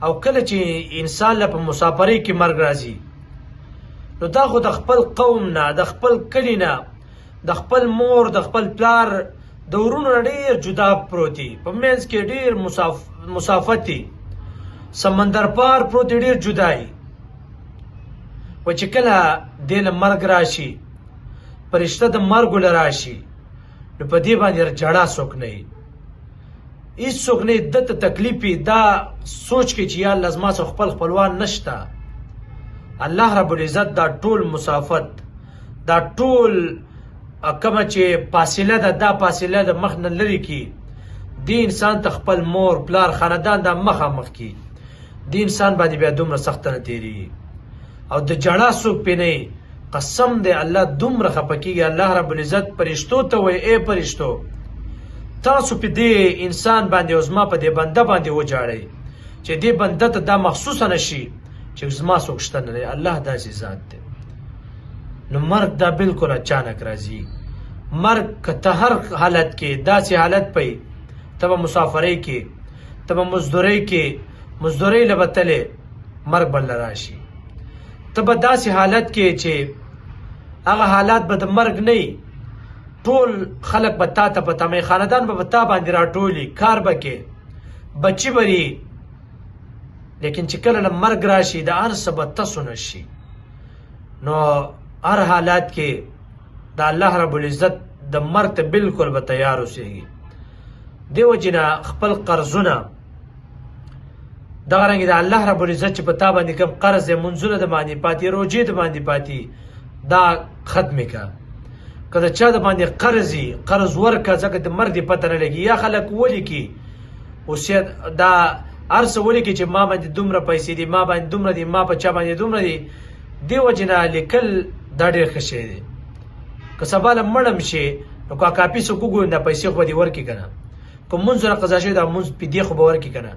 او کله چې انسان له په مسافرۍ کې مرګ راځي نو دا خو د خپل قوم نه، د خپل کلي نه، د خپل مور، د خپل پلار د ورونو نه ډېر جدا پروت دی، په منځ کې ډېر مسافت دی، سمندر پار پروت دی، ډېر جدای. و چې کله دې له مرګ راشي، فرشته د مرګ له راشي، نو په دې باندې جړا څوک نه وي، هېڅ څوک نه وي ده ته تکلیف وي، دا سوچ کې چې یا الله زما څخه خپل خپلوان نشته. الله رب العزت دا ټول مسافت، دا ټول کومه چې فاصله ده، دا فاصله د مخ نه لرې کړي، دې انسان ته خپل مور پلار خاندان دا مخامخ کړي، دې انسان باندې بیا دومره سخته نه تېرېږي او د جړا څوک پې نه وي. قسم دی الله دومره خفه کېږي. الله رب العزت فرشتو ته وایي ای فرشتو تاسو په دې انسان باندې او زما په دې بنده باندې وجاړئ چې دې بنده ته دا محسوسه نه شي چې زما څوک شته نه دی. الله داسې ذات دی. نو مرګ دا بالکل اچانک راځي. مرګ که ته هر حالت کې داسې حالت پئ، ته به مسافرۍ کې، ته به مزدورۍ کې، مزدورۍ له به تلې، مرګ به له راشي. ته به داسې حالت کې چې هغه حالات به د مرګ نه وي، ټول خلک به تا ته په تمې، خاندان به تا باندې راټولي، کار به کې، بچي به وي، لیکن چې کله له مرګ راشي د هر څه به تسو نه شي. نو هر حالات کې د الله رب العزت د مرګ ته بالکل به تیار اوسېږي. دې وجې نه خپل قرضونه دغه رنګې د الله رب العزت چې په تا باندې کوم قرض دی، منځونه د باندې پاتې، روجې د باندې پاتې، دا ختمې که. که د چا د باندې قرض وي، قرض ورکړه، ځکه د مرګ دې پته نه لګي. یا خلک ولیکي وصیت، دا هر څه ولیکي چې ما باندې دومره پیسې دي، ما باندې دومره دي، ما په چا باندې دومره دي. دې وجې نه لیکل دا ډېر ښه شی دی. که سبا له مړم شي نو که کاپي څوک وګوري دا پیسې خو به دې ورکړي که نه، که مونځ نه قضا شوي دا مونځ پدې خو به ورکړي که نه.